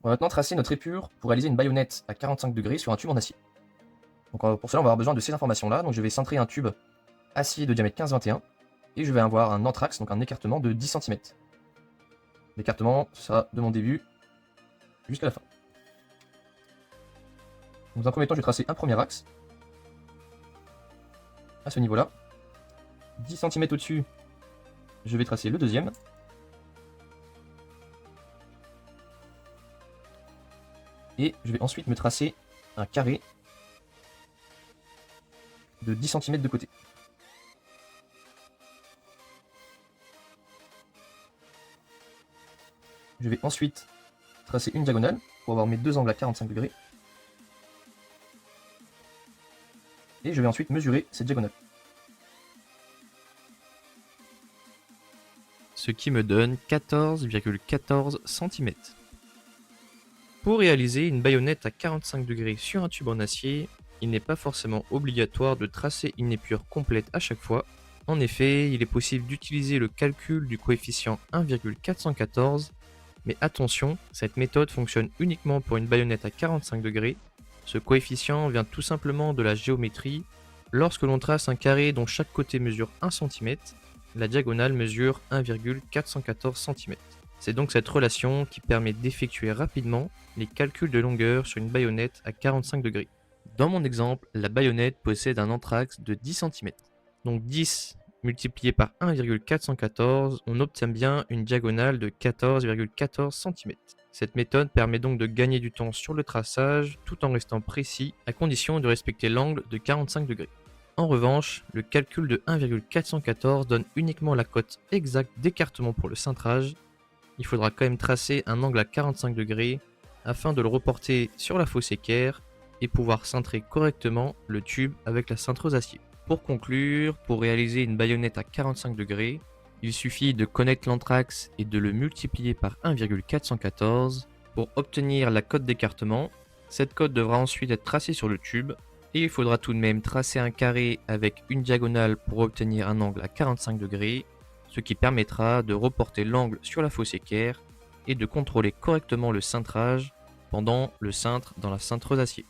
On va maintenant tracer notre épure pour réaliser une baïonnette à 45 degrés sur un tube en acier. Donc pour cela, on va avoir besoin de ces informations-là. Donc je vais centrer un tube acier de diamètre 15-21 et je vais avoir un anthrax, donc un écartement de 10 cm. L'écartement sera de mon début jusqu'à la fin. Donc, dans un premier temps, je vais tracer un premier axe à ce niveau-là. 10 cm au-dessus, je vais tracer le deuxième. Et je vais ensuite me tracer un carré de 10 cm de côté. Je vais ensuite tracer une diagonale pour avoir mes deux angles à 45 degrés. Et je vais ensuite mesurer cette diagonale. Ce qui me donne 14,14 cm. Pour réaliser une baïonnette à 45 degrés sur un tube en acier, il n'est pas forcément obligatoire de tracer une épure complète à chaque fois. En effet, il est possible d'utiliser le calcul du coefficient 1,414, mais attention, cette méthode fonctionne uniquement pour une baïonnette à 45 degrés. Ce coefficient vient tout simplement de la géométrie. Lorsque l'on trace un carré dont chaque côté mesure 1 cm, la diagonale mesure 1,414 cm. C'est donc cette relation qui permet d'effectuer rapidement les calculs de longueur sur une baïonnette à 45 degrés. Dans mon exemple, la baïonnette possède un anthrax de 10 cm. Donc 10 multiplié par 1,414, on obtient bien une diagonale de 14,14 cm. Cette méthode permet donc de gagner du temps sur le traçage tout en restant précis à condition de respecter l'angle de 45 degrés. En revanche, le calcul de 1,414 donne uniquement la cote exacte d'écartement pour le cintrage. Il faudra quand même tracer un angle à 45 degrés afin de le reporter sur la fosse équerre et pouvoir cintrer correctement le tube avec la cintreuse acier. Pour conclure, pour réaliser une baïonnette à 45 degrés, il suffit de connaître l'anthrax et de le multiplier par 1,414 pour obtenir la cote d'écartement. Cette cote devra ensuite être tracée sur le tube et il faudra tout de même tracer un carré avec une diagonale pour obtenir un angle à 45 degrés, ce qui permettra de reporter l'angle sur la fosse équerre et de contrôler correctement le cintrage pendant le cintre dans la cintreuse acier.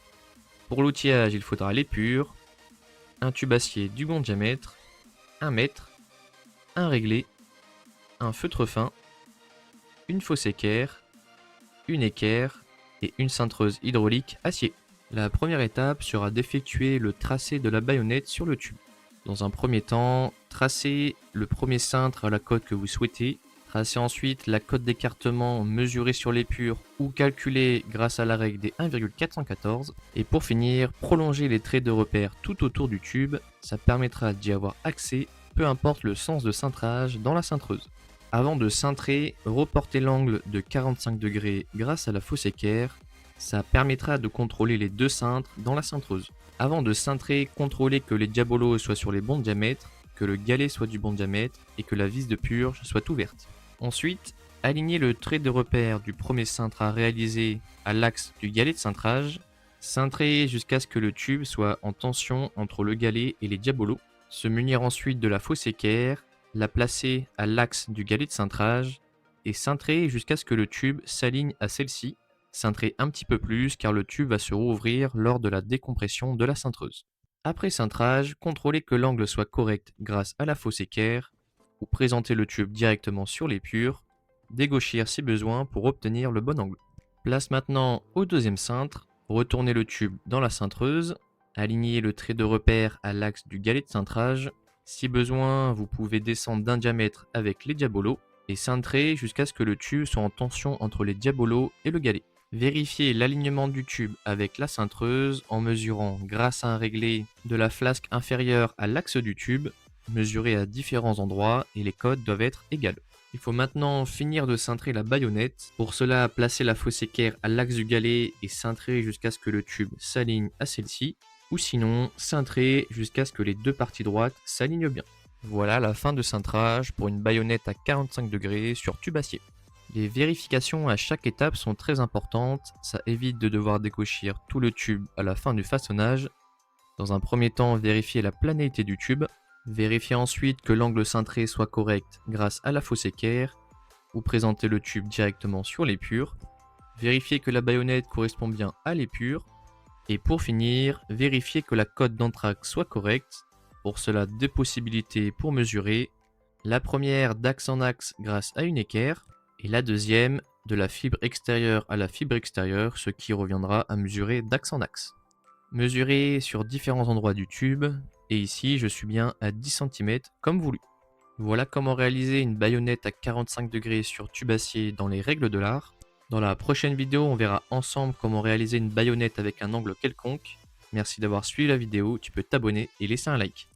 Pour l'outillage, il faudra l'épure, un tube acier du bon diamètre, 1 mètre, un réglé, un feutre fin, une fosse équerre, une équerre et une cintreuse hydraulique acier. La première étape sera d'effectuer le tracé de la baïonnette sur le tube. Dans un premier temps, tracez le premier cintre à la cote que vous souhaitez. Tracez ensuite la cote d'écartement mesurée sur l'épure ou calculée grâce à la règle des 1,414. Et pour finir, prolongez les traits de repère tout autour du tube. Ça permettra d'y avoir accès, peu importe le sens de cintrage dans la cintreuse. Avant de cintrer, reportez l'angle de 45 degrés grâce à la fosse équerre. Ça permettra de contrôler les deux cintres dans la cintreuse. Avant de cintrer, contrôlez que les diabolos soient sur les bons diamètres, que le galet soit du bon diamètre et que la vis de purge soit ouverte. Ensuite, alignez le trait de repère du premier cintre à réaliser à l'axe du galet de cintrage. Cintrez jusqu'à ce que le tube soit en tension entre le galet et les diabolos. Se munir ensuite de la fosse équerre, la placer à l'axe du galet de cintrage et cintrer jusqu'à ce que le tube s'aligne à celle-ci. Cintrer un petit peu plus car le tube va se rouvrir lors de la décompression de la cintreuse. Après cintrage, contrôlez que l'angle soit correct grâce à la fosse équerre ou présentez le tube directement sur l'épure, dégauchir si besoin pour obtenir le bon angle. Place maintenant au deuxième cintre, retournez le tube dans la cintreuse, alignez le trait de repère à l'axe du galet de cintrage. Si besoin, vous pouvez descendre d'un diamètre avec les diabolos et cintrer jusqu'à ce que le tube soit en tension entre les diabolos et le galet. Vérifiez l'alignement du tube avec la cintreuse en mesurant grâce à un réglé de la flasque inférieure à l'axe du tube, mesuré à différents endroits et les cotes doivent être égales. Il faut maintenant finir de cintrer la baïonnette. Pour cela, placez la fosse équerre à l'axe du galet et cintrer jusqu'à ce que le tube s'aligne à celle-ci, ou sinon cintrer jusqu'à ce que les deux parties droites s'alignent bien. Voilà la fin de cintrage pour une baïonnette à 45 degrés sur tube acier. Les vérifications à chaque étape sont très importantes, ça évite de devoir décocher tout le tube à la fin du façonnage. Dans un premier temps, vérifiez la planéité du tube, vérifiez ensuite que l'angle cintré soit correct grâce à la fosse équerre, ou présentez le tube directement sur l'épure. vérifier que la baïonnette correspond bien à l'épure. Et pour finir, vérifier que la cote d'anthrax soit correcte. Pour cela, deux possibilités pour mesurer. La première d'axe en axe grâce à une équerre. Et la deuxième de la fibre extérieure à la fibre extérieure, ce qui reviendra à mesurer d'axe en axe. Mesurer sur différents endroits du tube. Et ici, je suis bien à 10 cm comme voulu. Voilà comment réaliser une baïonnette à 45 degrés sur tube acier dans les règles de l'art. Dans la prochaine vidéo, on verra ensemble comment réaliser une baïonnette avec un angle quelconque. Merci d'avoir suivi la vidéo, tu peux t'abonner et laisser un like.